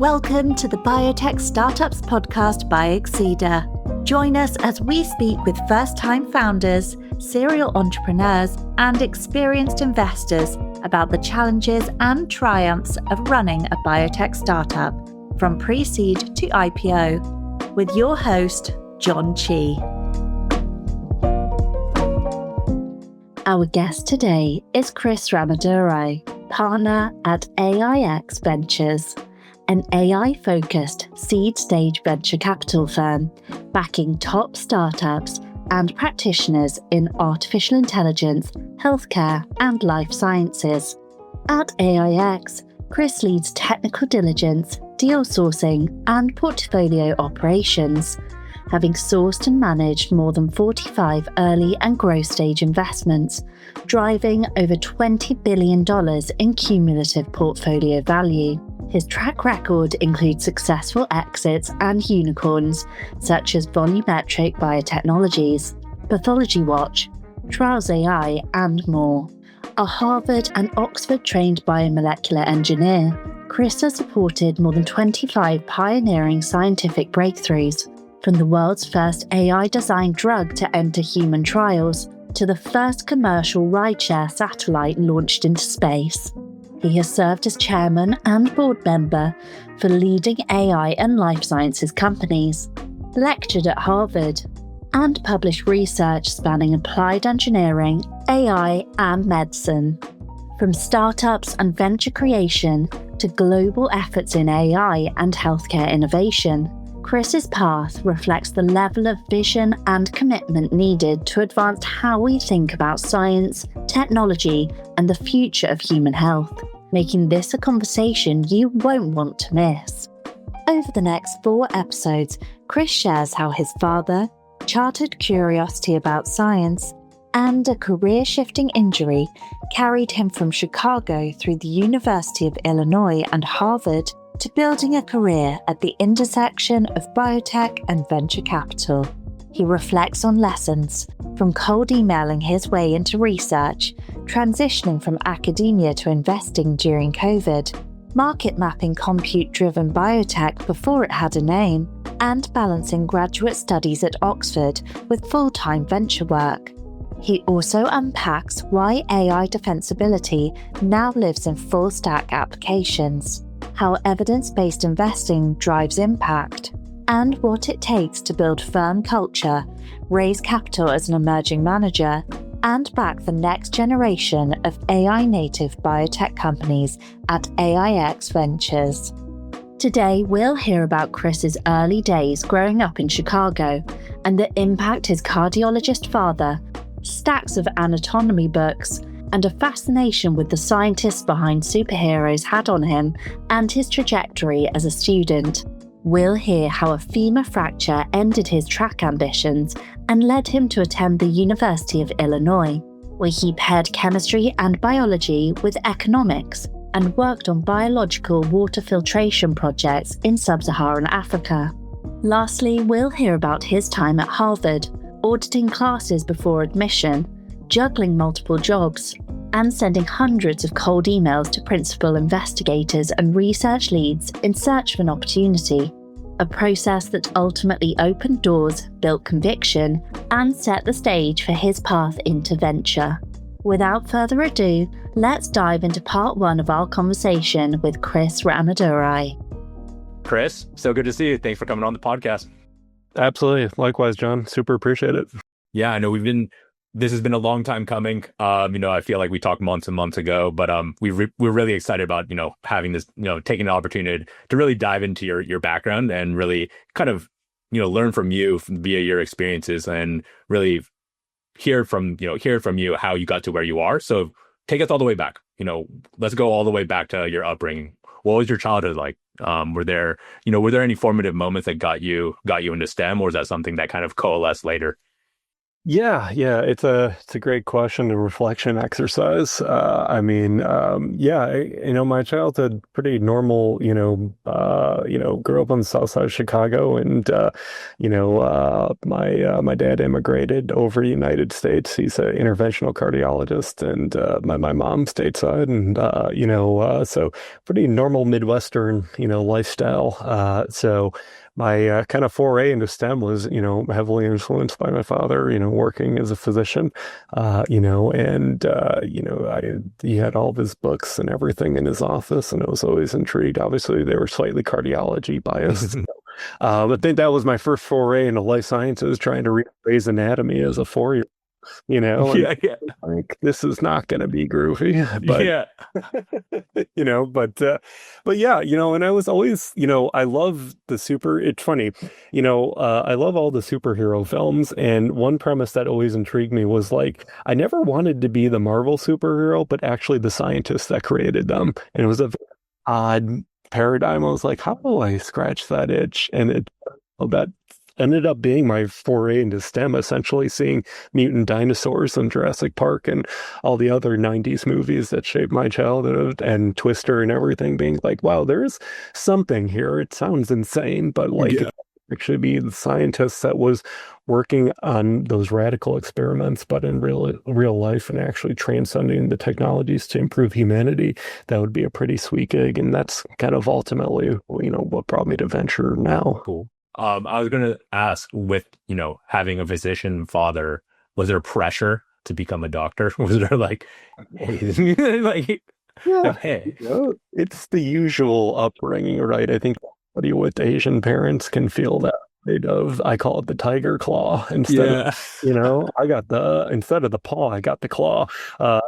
Welcome to the Biotech Startups podcast by Exceeder. Join us as we speak with first-time founders, serial entrepreneurs, and experienced investors about the challenges and triumphs of running a biotech startup, from pre-seed to IPO, with your host, Jon Chee. Our guest today is Krish Ramadurai, partner at AIX Ventures, an AI-focused seed-stage venture capital firm backing top startups and practitioners in artificial intelligence, healthcare, and life sciences. At AIX, Krish leads technical diligence, deal sourcing, and portfolio operations, having sourced and managed more than 45 early and growth stage investments, driving over $20 billion in cumulative portfolio value. His track record includes successful exits and unicorns, such as Volumetric Biotechnologies, Pathology Watch, Trials AI, and more. A Harvard and Oxford-trained biomolecular engineer, Krish has supported more than 25 pioneering scientific breakthroughs, from the world's first AI-designed drug to enter human trials, to the first commercial rideshare satellite launched into space. He has served as chairman and board member for leading AI and life sciences companies, lectured at Harvard, and published research spanning applied engineering, AI, and medicine. From startups and venture creation to global efforts in AI and healthcare innovation, Krish's path reflects the level of vision and commitment needed to advance how we think about science, technology, and the future of human health, making this a conversation you won't want to miss. Over the next 4 episodes, Krish shares how his father, childhood curiosity about science, and a career-shifting injury carried him from Chicago through the University of Illinois and Harvard to building a career at the intersection of biotech and venture capital. He reflects on lessons, from cold emailing his way into research, transitioning from academia to investing during COVID, market mapping compute-driven biotech before it had a name, and balancing graduate studies at Oxford with full-time venture work. He also unpacks why AI defensibility now lives in full-stack applications, how evidence-based investing drives impact, and what it takes to build firm culture, raise capital as an emerging manager, and back the next generation of AI-native biotech companies at AIX Ventures. Today, we'll hear about Krish's early days growing up in Chicago and the impact his cardiologist father, stacks of anatomy books, and a fascination with the scientists behind superheroes had on him and his trajectory as a student. We'll hear how a femur fracture ended his track ambitions and led him to attend the University of Illinois, where he paired chemistry and biology with economics and worked on biological water filtration projects in Sub-Saharan Africa. Lastly, we'll hear about his time at Harvard, auditing classes before admission, juggling multiple jobs, and sending hundreds of cold emails to principal investigators and research leads in search of an opportunity, a process that ultimately opened doors, built conviction, and set the stage for his path into venture. Without further ado, let's dive into part 1 of our conversation with Krish Ramadurai. Krish, so good to see you. Thanks for coming on the podcast. Absolutely. Likewise, John. Super appreciate it. Yeah, I know this has been a long time coming. I feel like we talked months and months ago, but we're really excited about, having this, taking the opportunity to really dive into your background and really kind of, learn from you via your experiences and really hear from you how you got to where you are. So take us all the way back. Let's go all the way back to your upbringing. What was your childhood like? Were there any formative moments that got you into STEM, or is that something that kind of coalesced later? Yeah, it's a great question and reflection exercise. My childhood pretty normal. Grew up on the south side of Chicago, and my dad immigrated over the United States. He's an interventional cardiologist, and my mom stateside, and so pretty normal Midwestern lifestyle. So. My kind of foray into STEM was, heavily influenced by my father, working as a physician, he had all of his books and everything in his office, and I was always intrigued. Obviously, they were slightly cardiology biased. I think that was my first foray into life sciences, trying to read Grey's Anatomy as a 4-year, and Yeah, yeah, like this is not going to be groovy, but yeah. but yeah, and I was always, I love the super, it's funny, I love all the superhero films. And one premise that always intrigued me was like, I never wanted to be the Marvel superhero, but actually the scientists that created them. And it was a very odd paradigm. I was like, how do I scratch that itch? And that ended up being my foray into STEM, essentially seeing mutant dinosaurs in Jurassic Park and all the other 90s movies that shaped my childhood and Twister and everything, being like, wow, there's something here. It sounds insane, but like Yeah. it actually be the scientist that was working on those radical experiments, but in real life and actually transcending the technologies to improve humanity. That would be a pretty sweet gig. And that's kind of ultimately, what brought me to venture now. Cool. I was gonna ask, with having a physician father, was there pressure to become a doctor? Was there like, hey, like, Yeah, hey, it's the usual upbringing, right? I think anybody with Asian parents can feel that weight of, I call it the tiger claw. yeah, Instead of the paw, I got the claw. Uh,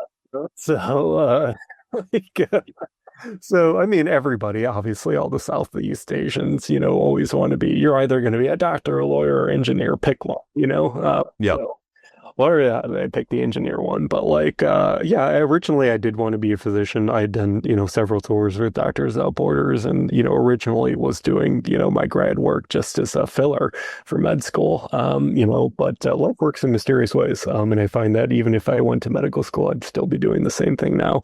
so, like, so, I mean, everybody, obviously, all the Southeast Asians, always want to be, you're either going to be a doctor, a lawyer, or engineer, pick one, yeah, so, or yeah, I picked the engineer one, but like, originally I did want to be a physician. I'd done, several tours with Doctors Without Borders, and, originally was doing, my grad work just as a filler for med school, but life works in mysterious ways. And I find that even if I went to medical school, I'd still be doing the same thing now.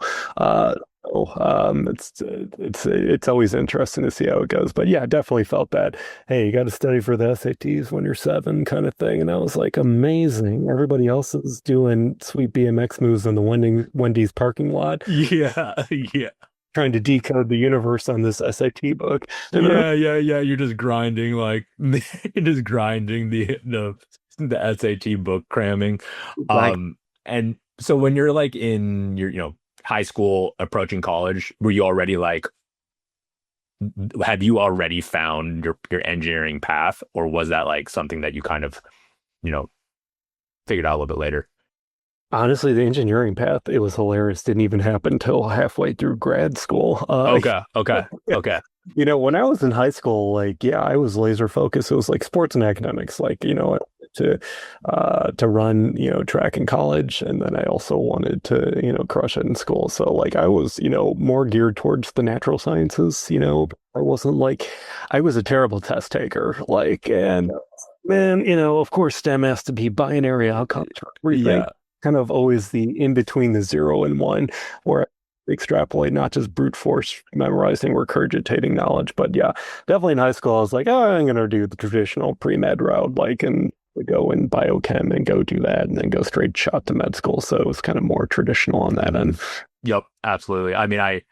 It's always interesting to see how it goes. But yeah, I definitely felt that, hey, you got to study for the SATs when you're 7 kind of thing. And I was like, amazing. Everybody else is doing sweet BMX moves in the Wendy's parking lot, yeah, yeah, trying to decode the universe on this SAT book. yeah. You're just grinding, like you're just grinding the SAT book cramming. Like, And so when you're like in your high school approaching college, were you already like, have you already found your engineering path, or was that like something that you kind of you know figured out a little bit later? honestly, the engineering path, it was hilarious. Didn't even happen until halfway through grad school. Okay. When I was in high school, like, yeah, I was laser focused. It was like sports and academics, like, I wanted to run, track in college. And then I also wanted to, crush it in school. So like I was, more geared towards the natural sciences, I wasn't like, I was a terrible test taker, like, and man, of course, STEM has to be binary outcomes for everything. Yeah. Kind of always the in between the 0 and 1, where extrapolate, not just brute force memorizing, regurgitating knowledge. But yeah, definitely in high school, I was like, oh, I'm going to do the traditional pre-med route, like, and go in biochem and go do that and then go straight shot to med school. So it was kind of more traditional on that end. Yep, absolutely. I mean, I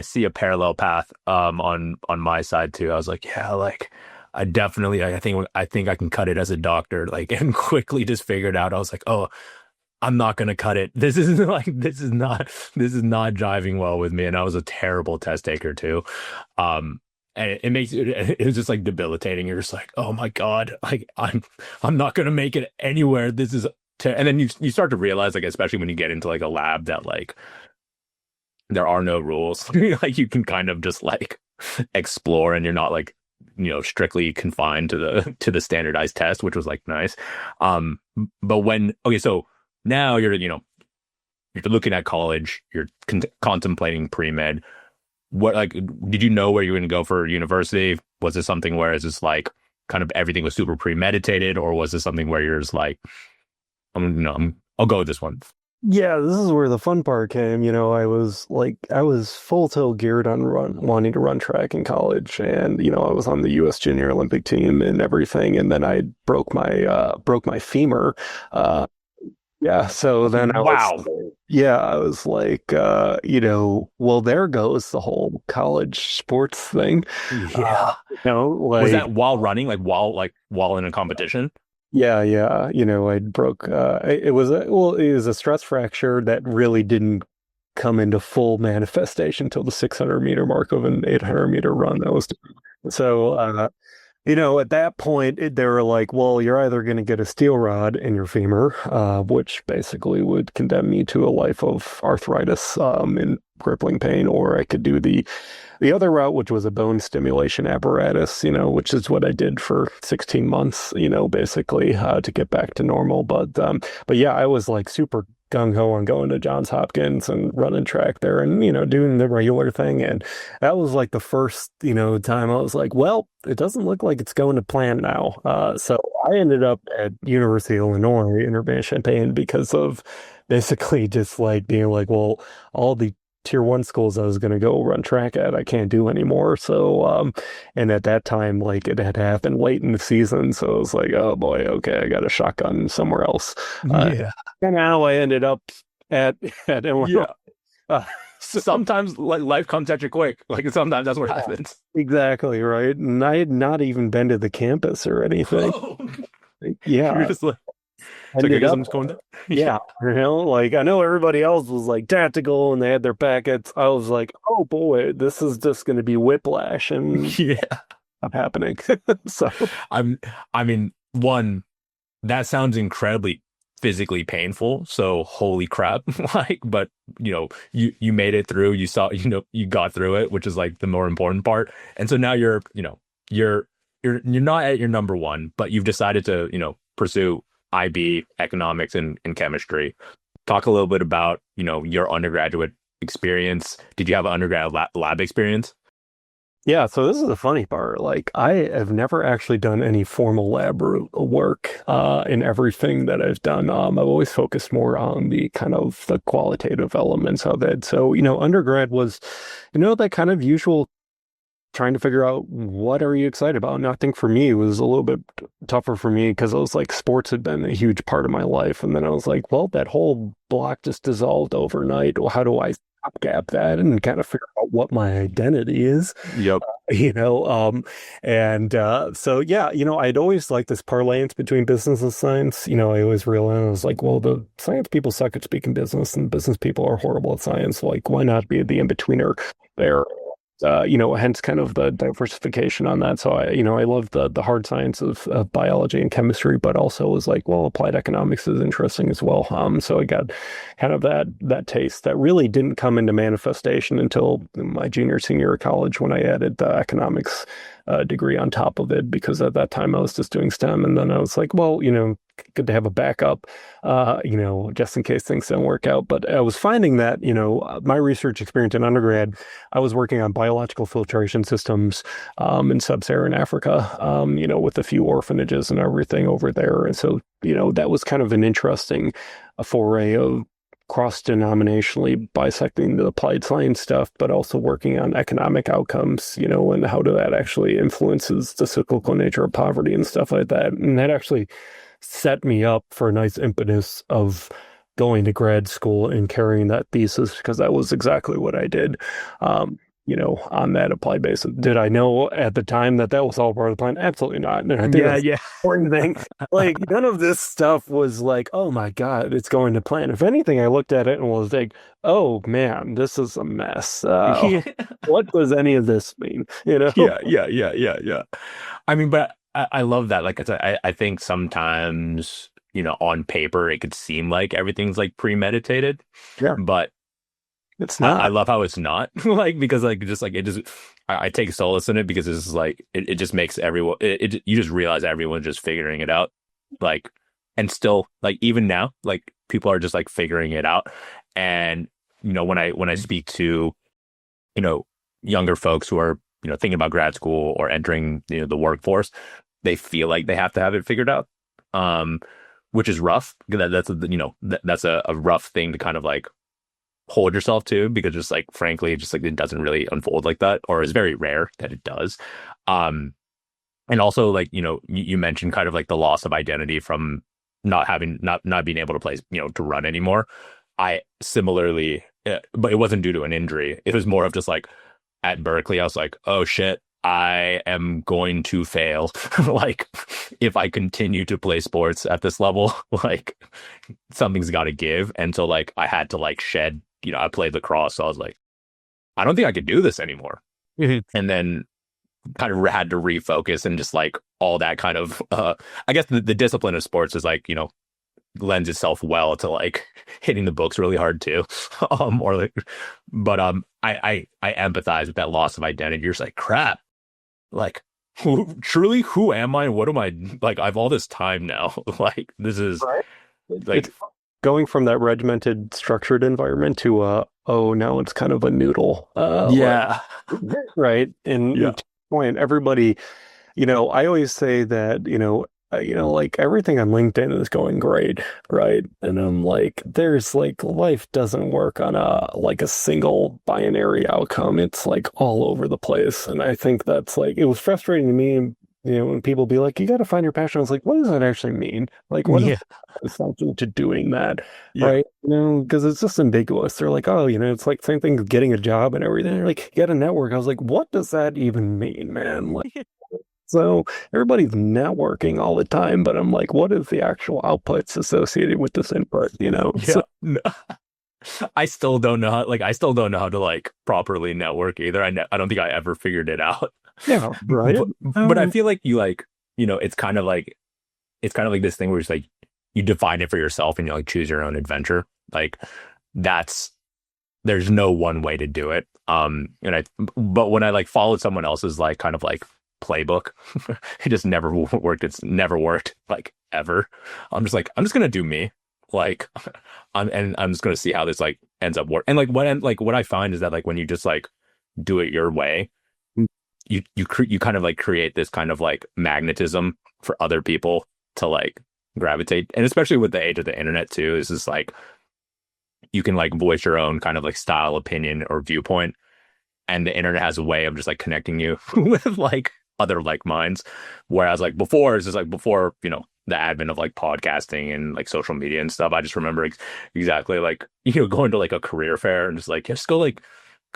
see a parallel path on my side too. I was like, yeah, like I think I can cut it as a doctor, like, and quickly just figured out. I was like, oh, I'm not gonna cut it. This is not driving well with me. And I was a terrible test taker too. And it makes it was just like debilitating. You're just like, oh my God, like I'm not gonna make it anywhere. This is and then you start to realize, like, especially when you get into like a lab, that like there are no rules. Like you can kind of just like explore, and you're not like strictly confined to the standardized test, which was like nice. But so now you're looking at college, you're contemplating pre-med. What, like, did you know where you were going to go for university? Was it something where it's just like kind of everything was super premeditated, or was this something where you're just like, I'll go with this one? Yeah, this is where the fun part came. I was full tilt geared on wanting to run track in college, and I was on the U.S. Junior Olympic team and everything, and then I broke my femur. Yeah, so then Wow. I was like, well, there goes the whole college sports thing. Yeah. Was that while running, while in a competition? Yeah. I broke. It was a stress fracture that really didn't come into full manifestation until the 600-meter mark of an 800-meter run. That was so. At that point, they were like, well, you're either going to get a steel rod in your femur, which basically would condemn me to a life of arthritis and crippling pain, or I could do the other route, which was a bone stimulation apparatus, which is what I did for 16 months, basically to get back to normal. But yeah, I was like super gung-ho on going to Johns Hopkins and running track there and, doing the regular thing. And that was like the first, time I was like, well, it doesn't look like it's going to plan now. So I ended up at University of Illinois in Urbana-Champaign because of basically just like being like, well, all the tier one schools I was going to go run track at, I can't do anymore. So, and at that time, like it had happened late in the season. So I was like, oh boy, okay, I got a shotgun somewhere else. Yeah. And now I ended up at Illinois. Yeah. Sometimes like life comes at you quick. Like sometimes that's what happens. Exactly, right. And I had not even been to the campus or anything. Oh. Yeah. You're just like, so I guess I'm just going there. Yeah. Like I know everybody else was like tactical and they had their packets. I was like, oh boy, this is just going to be whiplash and yeah, happening. So one, that sounds incredibly physically painful. So holy crap. But you made it through, you saw, you got through it, which is like the more important part. And so now you're not at your number one, but you've decided to, pursue IB, economics, and chemistry. Talk a little bit about, your undergraduate experience. Did you have an undergrad lab experience? Yeah, so this is the funny part. Like, I have never actually done any formal lab work in everything that I've done. I've always focused more on the kind of the qualitative elements of it. So, undergrad was, that kind of usual trying to figure out what are you excited about. And I think for me, it was a little bit tougher for me because I was like, sports had been a huge part of my life. And then I was like, well, that whole block just dissolved overnight. Well, how do I stopgap that and kind of figure out what my identity is? Yep. So yeah, I'd always liked this parlayance between business and science. I always realized I was like, well, the science people suck at speaking business and business people are horrible at science. Like, why not be the in-betweener there? Hence kind of the diversification on that. So I love the hard science of biology and chemistry, but also was like, well, applied economics is interesting as well. So I got kind of that taste that really didn't come into manifestation until my senior year of college when I added the economics degree on top of it, because at that time I was just doing STEM. And then I was like, well, good to have a backup, just in case things don't work out. But I was finding that, my research experience in undergrad, I was working on biological filtration systems in Sub-Saharan Africa, with a few orphanages and everything over there. And so, that was kind of an interesting foray of cross-denominationally bisecting the applied science stuff, but also working on economic outcomes, and how that actually influences the cyclical nature of poverty and stuff like that. And that actually set me up for a nice impetus of going to grad school and carrying that thesis, because that was exactly what I did. On that applied basis. Did I know at the time that was all part of the plan? Absolutely not. And I think that's the important thing. Like, none of this stuff was like, oh my God, it's going to plan. If anything, I looked at it and was like, oh man, this is a mess. What does any of this mean? Yeah. I mean, but I love that. Like I think sometimes, on paper, it could seem like everything's like premeditated. Yeah. But it's not. I love how it's not. Because I take solace in it, because it's like it just makes everyone. You just realize everyone's just figuring it out. Like, and still, like, even now, like, people are just like figuring it out. And when I speak to younger folks who are thinking about grad school or entering the workforce, they feel like they have to have it figured out, which is rough. That's a rough thing to kind of like hold yourself to, because just like frankly, just like it doesn't really unfold like that, or is very rare that it does. And also like, you mentioned kind of like the loss of identity from not being able to play, to run anymore. I similarly, but it wasn't due to an injury. It was more of just like at Berkeley, I was like, oh shit, I am going to fail. Like if I continue to play sports at this level, like something's got to give. And so like I had to like shed, I played lacrosse. So I was like, I don't think I could do this anymore. And then kind of had to refocus, and just like all that kind of, I guess the discipline of sports is like, lends itself well to like hitting the books really hard too. Or like, but I empathize with that loss of identity. You're just like, crap, like who am I? What am I, like, I have all this time now. Like this is right. Like it's going from that regimented, structured environment to now it's kind of a noodle. Yeah. Right. And Yeah. point, everybody, I always say that, like everything on LinkedIn is going great, right? And I'm like, there's like, life doesn't work on a single binary outcome. It's like all over the place. And I think that's like, it was frustrating to me, when people be like, you got to find your passion. I was like, what does that actually mean? Like, what is something to doing that, right? Because it's just ambiguous. They're like, oh, it's like same thing as getting a job and everything. They're like, get a network. I was like, what does that even mean, man? Like, so everybody's networking all the time, but I'm like, what is the actual outputs associated with this input? Yeah. So, No. I still don't know how to like properly network either. I don't think I ever figured it out. yeah, right. But I feel like you like, it's kind of like this thing where it's like you define it for yourself and you like choose your own adventure. Like there's no one way to do it. But when I like followed someone else's like kind of like playbook, it just never worked. It's never worked like ever. I'm just gonna do me. Like, I'm just gonna see how this like ends up working. And what I find is that like when you just like do it your way, you kind of like create this kind of like magnetism for other people to like gravitate. And especially with the age of the internet too, is just like you can like voice your own kind of like style, opinion, or viewpoint, and the internet has a way of just like connecting you with like other like minds. Whereas like before, it's just like before, the advent of like podcasting and like social media and stuff, I just remember exactly like, going to like a career fair and just like, just go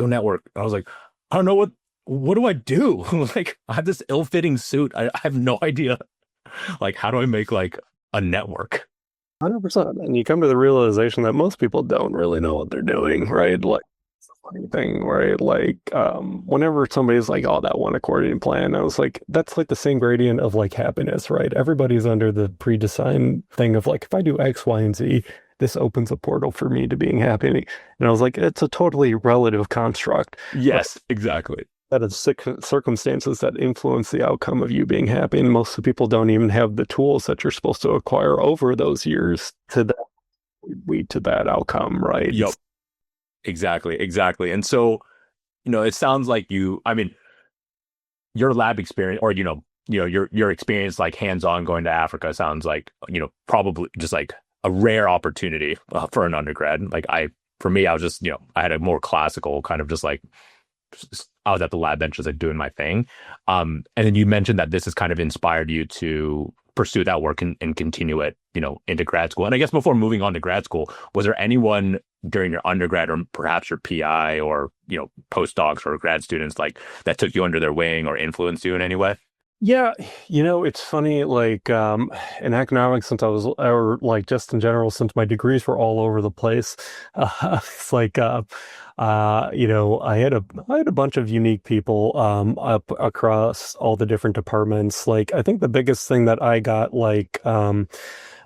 network. I was like, I don't know what do I do? Like I have this ill-fitting suit. I have no idea. Like, how do I make like a network? 100%. And you come to the realization that most people don't really know what they're doing, right? Like, it's a funny thing, right? Like, whenever somebody's like, oh, that one accordion plan, I was like, that's like the same gradient of like happiness, right? Everybody's under the pre-designed thing of like, if I do X, Y, and Z, this opens a portal for me to being happy. And I was like, it's a totally relative construct. Yes, exactly. That is circumstances that influence the outcome of you being happy. And most of the people don't even have the tools that you're supposed to acquire over those years to lead to that outcome, right? Yep. Exactly. And so, it sounds like your lab experience, or, your experience like hands-on going to Africa sounds like, probably just like a rare opportunity for an undergrad. Like for me, I was just, I had a more classical kind of just like, I was at the lab benches like doing my thing. And then you mentioned that this has kind of inspired you to pursue that work and continue it, into grad school. And I guess before moving on to grad school, was there anyone during your undergrad or perhaps your PI or, postdocs or grad students like that took you under their wing or influenced you in any way? Yeah, it's funny, like in economics, or like just in general, since my degrees were all over the place, it's like I had a bunch of unique people up across all the different departments. Like I think the biggest thing that I got, like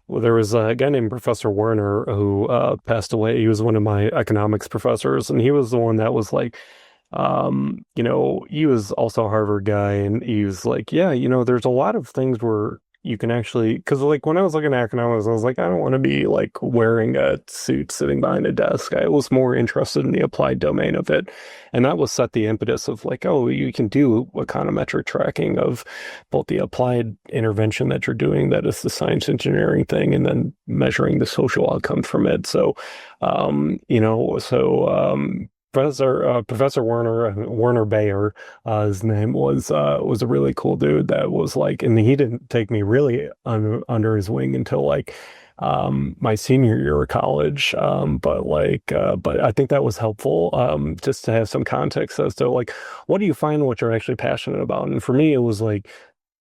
there was a guy named Professor Werner who passed away. He was one of my economics professors, and he was the one that was like, he was also a Harvard guy, and he was like, yeah, there's a lot of things where you can actually, because like when I was looking at economics, I was like, I don't want to be like wearing a suit sitting behind a desk. I was more interested in the applied domain of it. And that was set the impetus of like, oh, you can do econometric tracking of both the applied intervention that you're doing, that is the science engineering thing, and then measuring the social outcome from it. So, Professor Werner Bayer, his name was a really cool dude that was like, and he didn't take me really under his wing until like my senior year of college. But I think that was helpful just to have some context as to like, what do you find what you're actually passionate about? And for me, it was like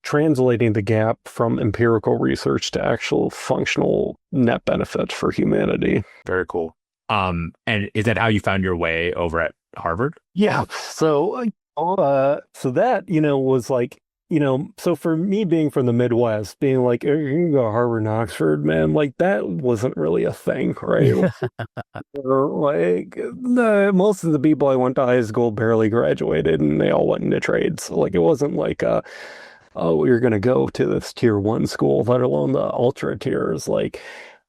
translating the gap from empirical research to actual functional net benefit for humanity. Very cool. And is that how you found your way over at Harvard? Yeah. So that, was like, so for me being from the Midwest, being like, you can go to Harvard and Oxford, man, like that wasn't really a thing, right? Most of the people I went to high school barely graduated and they all went into trades. So like, it wasn't like, oh, you're going to go to this tier 1 school, let alone the ultra tiers. Like,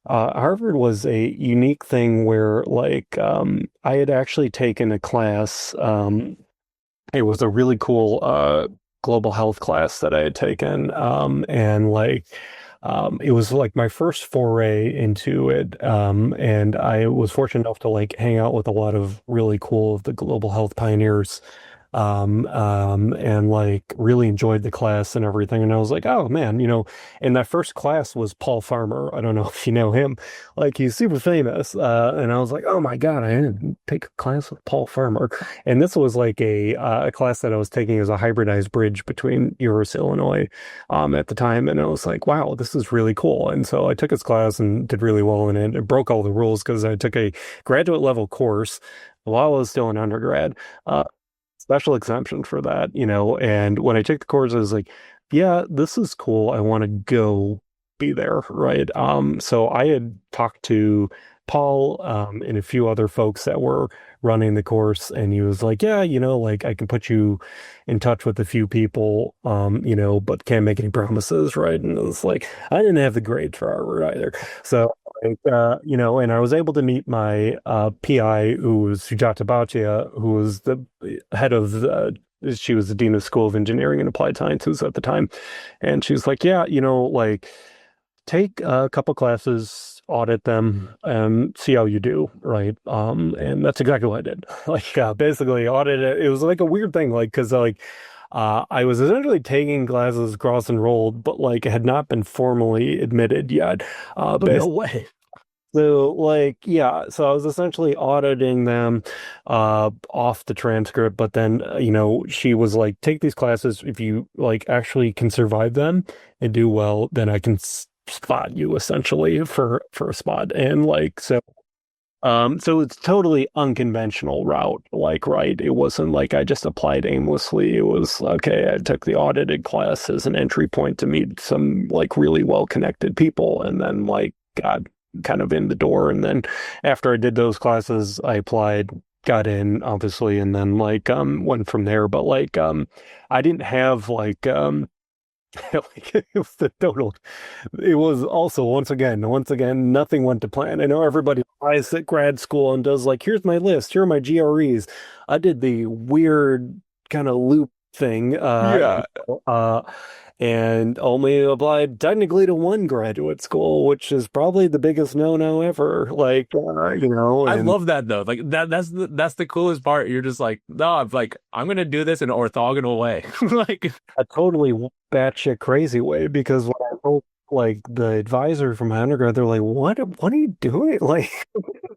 Harvard was a unique thing where, like, I had actually taken a class. It was a really cool global health class that I had taken, and like, it was like my first foray into it, and I was fortunate enough to like hang out with a lot of really cool of the global health pioneers. And like really enjoyed the class and everything. And I was like, oh man, and that first class was Paul Farmer. I don't know if you know him, like he's super famous. And I was like, oh my God, I didn't take a class with Paul Farmer. And this was like a class that I was taking as a hybridized bridge between University of Illinois, at the time. And I was like, wow, this is really cool. And so I took his class and did really well in it. It broke all the rules because I took a graduate level course while I was still an undergrad. Special exemption for that, and when I took the course, I was like, yeah, this is cool. I want to go be there, right? So I had talked to Paul and a few other folks that were running the course, and he was like, yeah, like I can put you in touch with a few people, but can't make any promises, right? And it was like, I didn't have the grades for Harvard either. So, like, and I was able to meet my PI, who was Sujata Bhatia, who was the head of she was the dean of School of Engineering and Applied Sciences at the time. And she was like, yeah, like, take a couple classes, audit them, and see how you do, right? And that's exactly what I did. Like, basically audit it. It was like a weird thing, like, because like I was essentially taking classes cross enrolled, but like had not been formally admitted yet. No way. So like, yeah, so I was essentially auditing them off the transcript, but then, she was like, take these classes. If you like actually can survive them and do well, then I can spot you essentially for a spot. And like, so it's totally unconventional route, like, right? It wasn't like I just applied aimlessly. It was, okay, I took the audited class as an entry point to meet some like really well-connected people, and then like got kind of in the door. And then after I did those classes, I applied, got in, obviously, and then like went from there. But like I didn't have like like it was the total. It was also once again, nothing went to plan. I know everybody applies at grad school and does like, here's my list, here are my GREs. I did the weird kind of loop thing, and only applied technically to one graduate school, which is probably the biggest no-no ever. Like, I love that though. Like that's the coolest part. You're just like, no, I'm gonna do this in an orthogonal way, like a totally batshit crazy way. Because when I wrote like the advisor from my undergrad, they're like, what are you doing? Like,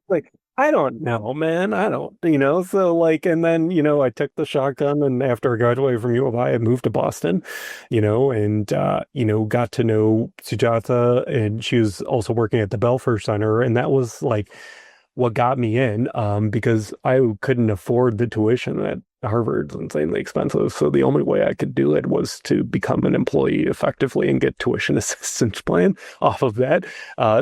like, I don't know, man. I don't, so like, and then, I took the shotgun, and after I graduated from U of I moved to Boston, and, got to know Sujata, and she was also working at the Belfer Center. And that was like what got me in, because I couldn't afford the tuition at Harvard's insanely expensive. So the only way I could do it was to become an employee effectively and get tuition assistance plan off of that.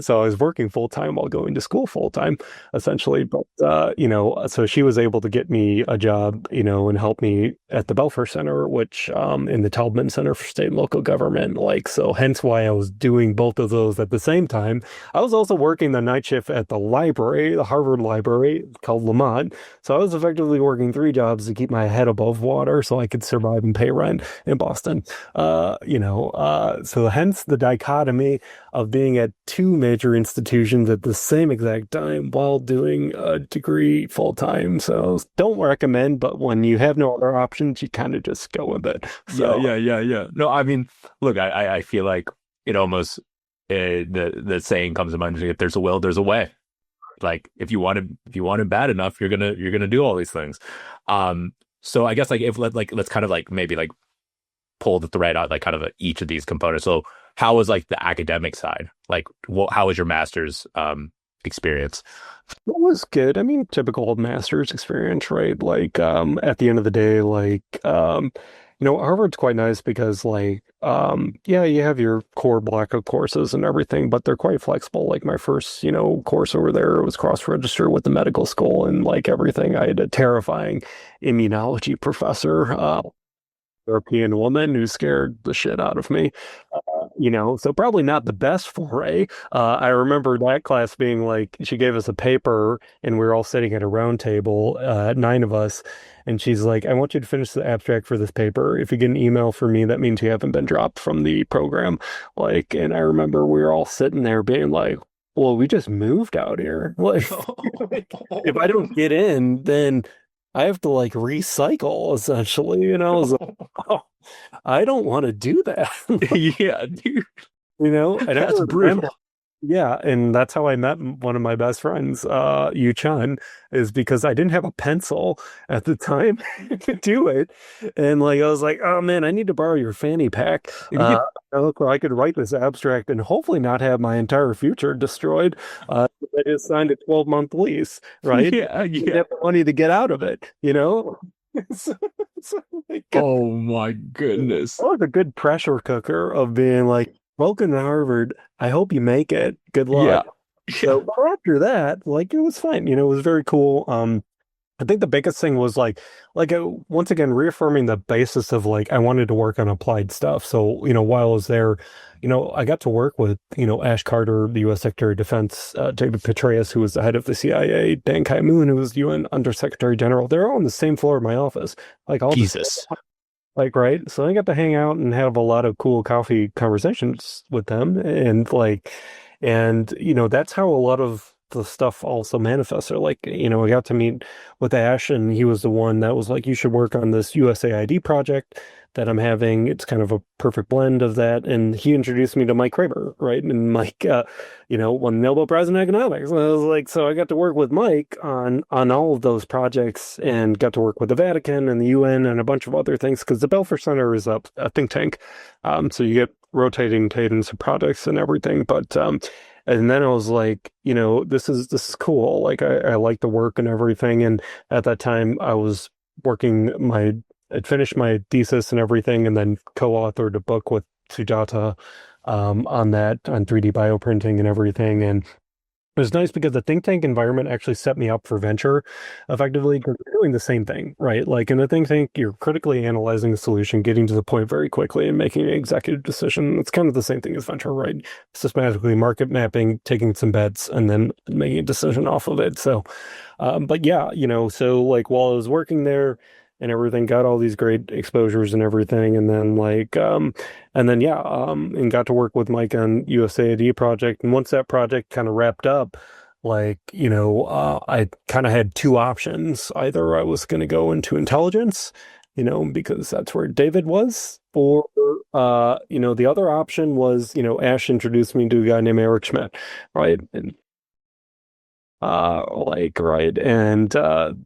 So I was working full time while going to school full time, essentially. But, so she was able to get me a job, and help me at the Belfer Center, which in the Taubman Center for State and Local Government. So hence why I was doing both of those at the same time. I was also working the night shift at the library, the Harvard Library called Lamont. So I was effectively working 3 jobs to keep my head above water so I could survive and pay rent in Boston. So hence the dichotomy of being at 2 major institutions at the same exact time while doing a degree full time. So don't recommend, but when you have no other options, you kind of just go with it. So Yeah. No, I mean, look, I feel like it almost the saying comes to mind: if there's a will, there's a way. Like if you want it bad enough, you're gonna do all these things. So I guess let's kind of maybe pull the thread out kind of each of these components. So how was the academic side? How was your master's experience? It was good. I mean, typical master's experience, right? At the end of the day, Harvard's quite nice because you have your core block of courses and everything, but they're quite flexible. My first, course over there was cross-register with the medical school and everything. I had a terrifying immunology professor, European woman who scared the shit out of me. So probably not the best foray. I remember that class being she gave us a paper and we were all sitting at a round table, 9 of us. And she's like, I want you to finish the abstract for this paper. If you get an email from me, that means you haven't been dropped from the program. And I remember we were all sitting there being like, well, we just moved out here. If I don't get in, then I have to recycle essentially. And I was like, oh, I don't want to do that. Yeah, dude. And That's brutal. Yeah, and that's how I met one of my best friends, Yu Chun, is because I didn't have a pencil at the time to do it. And I was like, oh man, I need to borrow your fanny pack. I could write this abstract and hopefully not have my entire future destroyed. I just signed a 12-month lease, right? Yeah. You have the money to get out of it, So, oh my goodness. That was a good pressure cooker of being like, welcome to Harvard. I hope you make it. Good luck. Yeah. So after that, it was fine. It was very cool. I think the biggest thing was once again reaffirming the basis of I wanted to work on applied stuff. So while I was there, I got to work with Ash Carter, the U.S. Secretary of Defense, David Petraeus, who was the head of the CIA, Dan Kai-moon, who was UN Undersecretary General. They're all on the same floor of my office. All Jesus. Right. So I got to hang out and have a lot of cool coffee conversations with them. And that's how a lot of the stuff also manifests. I got to meet with Ash and he was the one that was like, you should work on this USAID project that I'm having. It's kind of a perfect blend of that. And he introduced me to Mike Kramer, right? And Mike, won the Nobel Prize in economics. And I was like, so I got to work with Mike on all of those projects and got to work with the Vatican and the UN and a bunch of other things because the Belfer Center is a think tank. So you get rotating cadence of projects and everything. But and then I was like, this is cool. I like the work and everything. And at that time I was I'd finished my thesis and everything, and then co-authored a book with Sujata on 3D bioprinting and everything. And it was nice because the think tank environment actually set me up for venture effectively because you're doing the same thing, right? In a think tank, you're critically analyzing the solution, getting to the point very quickly and making an executive decision. It's kind of the same thing as venture, right? Systematically market mapping, taking some bets, and then making a decision off of it. So, but yeah, so while I was working there, and everything, got all these great exposures and everything. And then and got to work with Mike on USAID project. And once that project kind of wrapped up, I kind of had 2 options. Either I was going to go into intelligence, because that's where David was, or, the other option was, Ash introduced me to a guy named Eric Schmidt, right? And right. And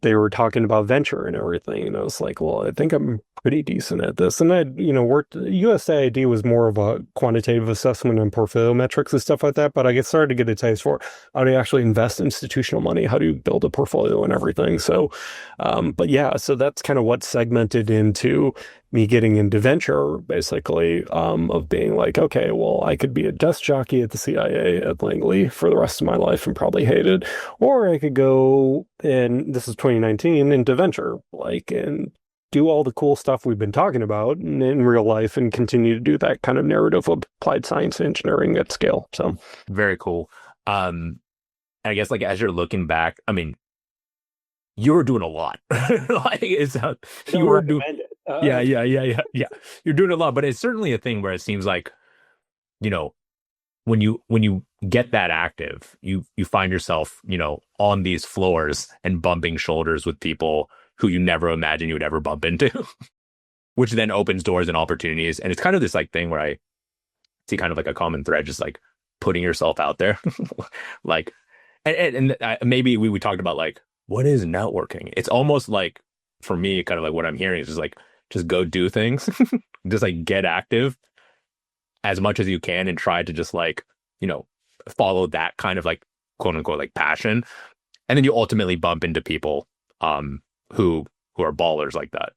they were talking about venture and everything. And I was like, well, I think I'm pretty decent at this. And I, worked, USAID was more of a quantitative assessment and portfolio metrics and stuff like that. But I started to get a taste for how do you actually invest institutional money? How do you build a portfolio and everything? So, but yeah, so that's kind of what segmented into me getting into venture, basically, of being like, okay, well, I could be a desk jockey at the CIA at Langley for the rest of my life and probably hate it. Or I could go, and this is 2019, into venture, and do all the cool stuff we've been talking about in real life and continue to do that kind of narrative of applied science and engineering at scale. So Very cool. I guess as you're looking back, I mean, you were doing a lot. You were doing, yeah. You're doing a lot, but it's certainly a thing where it seems like, when you get that active, you find yourself, on these floors and bumping shoulders with people who you never imagined you would ever bump into, which then opens doors and opportunities. And it's kind of this thing where I see kind of a common thread, just putting yourself out there, and maybe we talked about what is networking? It's almost for me, kind of what I'm hearing is just go do things, just get active as much as you can and try to just follow that kind of quote unquote passion. And then you ultimately bump into people who are ballers like that.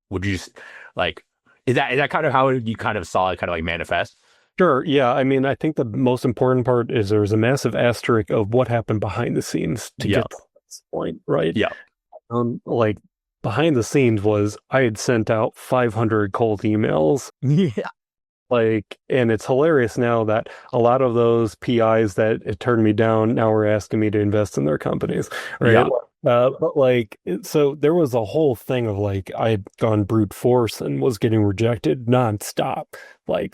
Would you is that kind of how you kind of saw it kind of manifest? Sure. Yeah. I mean, I think the most important part is there's a massive asterisk of what happened behind the scenes to get to this point, right? Yeah. Behind the scenes was I had sent out 500 cold emails. Yeah. And it's hilarious now that a lot of those PIs that it turned me down now are asking me to invest in their companies, right? Yeah. So there was a whole thing of I had gone brute force and was getting rejected nonstop,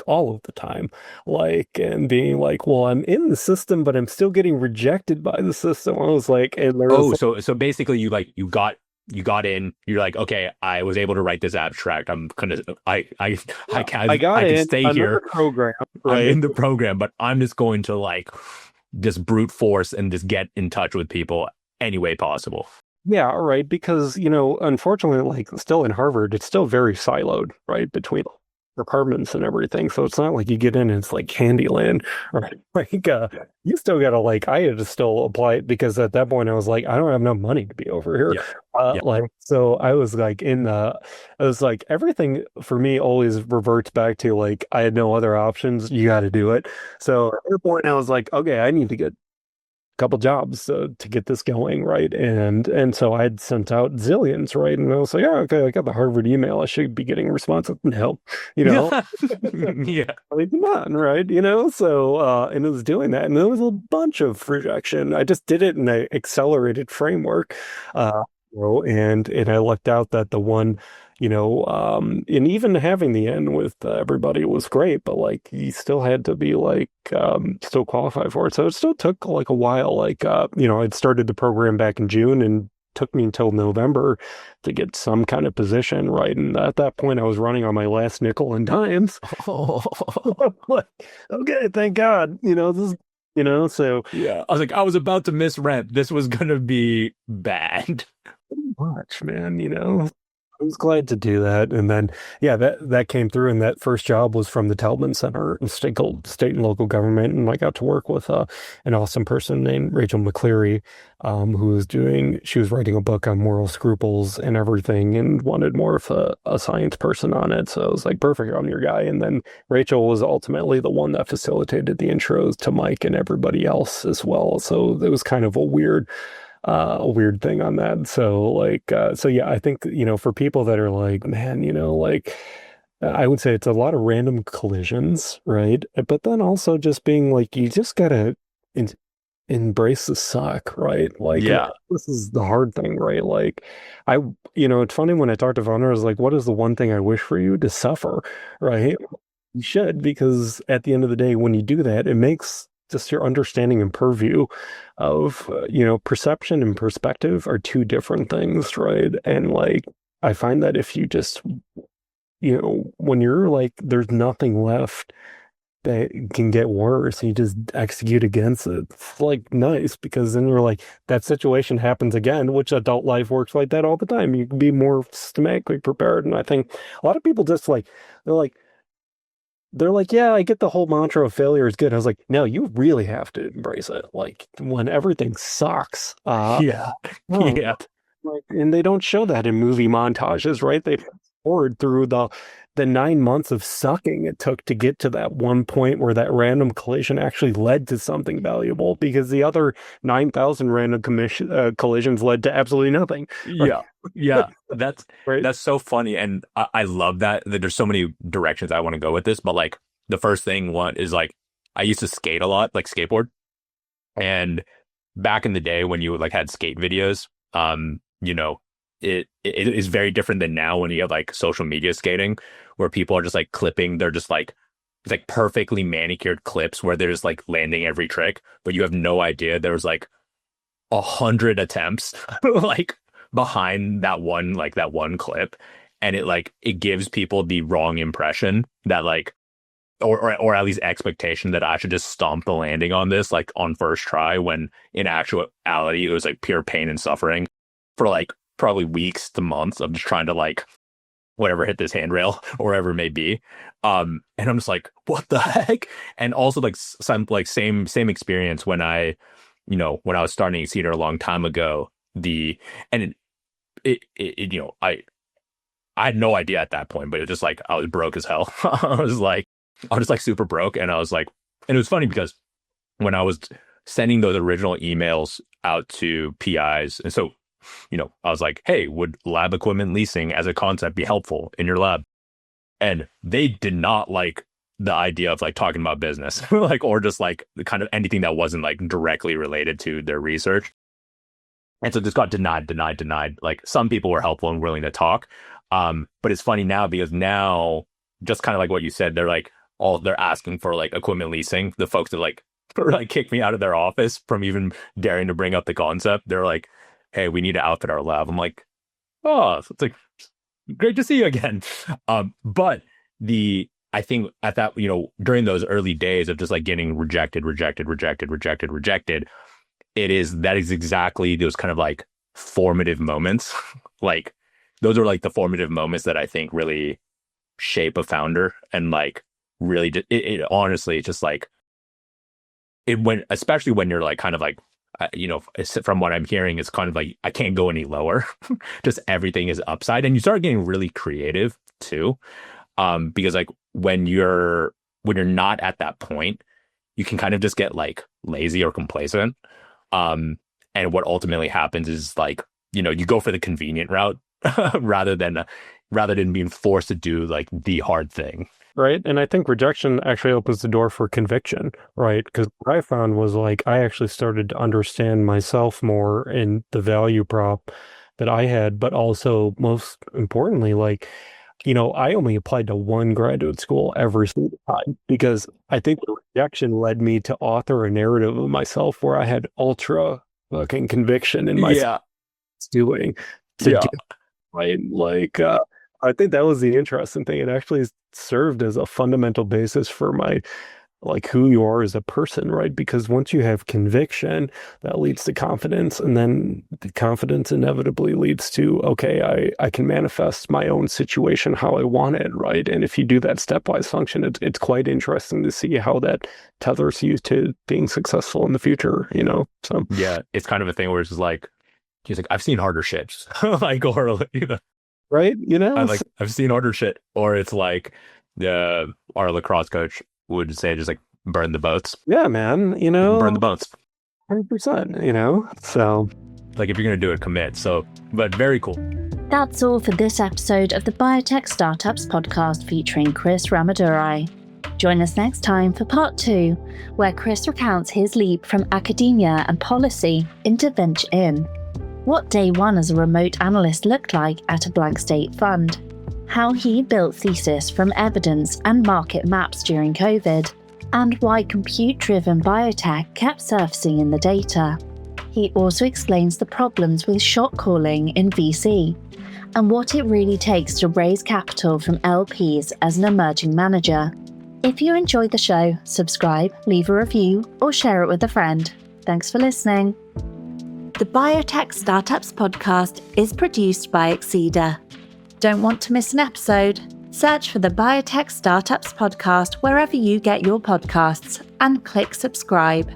all of the time, and being well, I'm in the system, but I'm still getting rejected by the system. I was and there was so basically you got in, you're okay, I was able to write this abstract. I can stay here. Program, right? I'm in the program, but I'm just going to just brute force and just get in touch with people any way possible. Yeah, right. Because, unfortunately, still in Harvard, it's still very siloed, right, between departments and everything. So it's not you get in and it's Candyland, right? You still gotta I had to still apply it because at that point I was I don't have enough money to be over here. Yeah. So I was everything for me always reverts back to I had no other options. You got to do it. So at that point I was okay, I need to get couple jobs to get this going, right? And so I had sent out zillions, right? And I was yeah, okay, I got the Harvard email. I should be getting a response. No, Yeah. come on, right? So and it was doing that, and there was a bunch of rejection. I just did it in an accelerated framework, and I lucked out that the one. And even having the end with everybody was great, but you still had to be still qualified for it. So it still took a while. I'd started the program back in June and took me until November to get some kind of position, right? And at that point I was running on my last nickel and dimes. Okay, thank God. So yeah, I was I was about to miss rent. This was gonna be bad. Pretty much, man, I was glad to do that. And then, yeah, that came through. And that first job was from the Taubman Center in state and local government. And I got to work with an awesome person named Rachel McCleary, she was writing a book on moral scruples and everything and wanted more of a science person on it. So I was perfect, I'm your guy. And then Rachel was ultimately the one that facilitated the intros to Mike and everybody else as well. So it was kind of a weird thing on that. So yeah, I think, for people that are man, I would say it's a lot of random collisions, right? But then also just being you just gotta embrace the suck, right? Yeah. This is the hard thing, right? It's funny when I talk to founders, what is the one thing I wish for you? To suffer, right? You should, because at the end of the day, when you do that, it makes just your understanding and purview of, perception and perspective are two different things, right? And I find that if you just, when you're there's nothing left that can get worse. You just execute against it. It's like nice, because then you're like, that situation happens again, which adult life works like that all the time. You can be more systematically prepared. And I think a lot of people just like, they're like, yeah, I get the whole mantra of failure is good. I was like, no, you really have to embrace it. Like when everything sucks. Yeah. Oh, Yeah. like, and they don't show that in movie montages, right? They forward through the 9 months of sucking it took to get to that one point where that random collision actually led to something valuable, because the other 9,000 random collisions led to absolutely nothing. Right? Yeah. Yeah. That's Right? that's so funny. And I love that there's so many directions I want to go with this. But like the first thing one is like I used to skate a lot, like skateboard. And back in the day when you like had skate videos, you know, it is very different than now when you have like social media skating where people are just like clipping, they're just like it's like perfectly manicured clips where they're just like landing every trick, but you have no idea there was like 100 attempts like behind that one clip. And it gives people the wrong impression that like or at least expectation that I should just stomp the landing on this like on first try, when in actuality it was like pure pain and suffering for like probably weeks to months of just trying to like whatever hit this handrail or wherever it may be. And I'm just like, what the heck? And also like some like same experience when I was starting theater a long time ago. I had no idea at that point, but it was just like I was broke as hell. I was just like super broke, and I was like, and it was funny because when I was sending those original emails out to PIs, and so I was like, hey, would lab equipment leasing as a concept be helpful in your lab? And they did not like the idea of like talking about business, like, or just like kind of anything that wasn't like directly related to their research. And so this got denied. Like some people were helpful and willing to talk. But it's funny now because now, just kind of like what you said, they're asking for like equipment leasing. The folks that like kicked me out of their office from even daring to bring up the concept. They're like, hey, we need to outfit our lab. I'm like, oh, so it's like great to see you again. But I think at that, during those early days of just like getting rejected, that is exactly those kind of like formative moments. Like those are like the formative moments that I think really shape a founder, and like really it honestly, it's just like especially when you're like kind of like, from what I'm hearing, it's kind of like, I can't go any lower. Just everything is upside. And you start getting really creative too. Because like when you're not at that point, you can kind of just get like lazy or complacent. And what ultimately happens is like, you go for the convenient route rather than being forced to do like the hard thing. Right. And I think rejection actually opens the door for conviction, right? Because what I found was like, I actually started to understand myself more and the value prop that I had, but also most importantly, like, I only applied to one graduate school every single time, because I think the rejection led me to author a narrative of myself where I had ultra fucking conviction in my doing to do, right? Like, I think that was the interesting thing. It actually served as a fundamental basis for my, like, who you are as a person, right? Because once you have conviction, that leads to confidence. And then the confidence inevitably leads to, okay, I can manifest my own situation how I want it, right? And if you do that stepwise function, it's quite interesting to see how that tethers you to being successful in the future, So yeah, it's kind of a thing where it's just like, he's like, I've seen harder shit. Like, or right? I've seen harder shit. Or it's like our lacrosse coach would say, just like, burn the boats. Yeah, man, burn the boats. 100%, so like, if you're gonna do it, commit. So, but very cool. That's all for this episode of the Biotech Startups podcast featuring Krish Ramadurai. Join us next time for part 2, where Krish recounts his leap from academia and policy into venture in. What day one as a remote analyst looked like at a blank state fund, how he built thesis from evidence and market maps during COVID, and why compute-driven biotech kept surfacing in the data. He also explains the problems with shot calling in VC, and what it really takes to raise capital from LPs as an emerging manager. If you enjoyed the show, subscribe, leave a review, or share it with a friend. Thanks for listening. The Biotech Startups podcast is produced by Exceeder. Don't want to miss an episode? Search for the Biotech Startups podcast wherever you get your podcasts and click subscribe.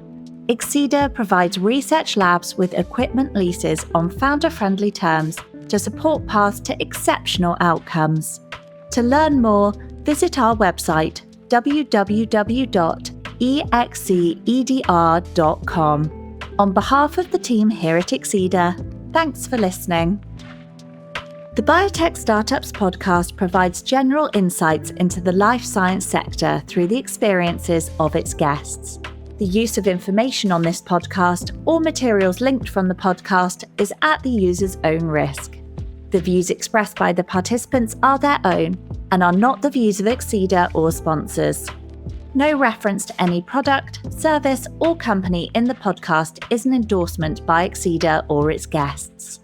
Exceeder provides research labs with equipment leases on founder-friendly terms to support paths to exceptional outcomes. To learn more, visit our website www.exceeder.com. On behalf of the team here at Exceeder, thanks for listening. The Biotech Startups podcast provides general insights into the life science sector through the experiences of its guests. The use of information on this podcast or materials linked from the podcast is at the user's own risk. The views expressed by the participants are their own and are not the views of Exceeder or sponsors. No reference to any product, service, or company in the podcast is an endorsement by Exceeder or its guests.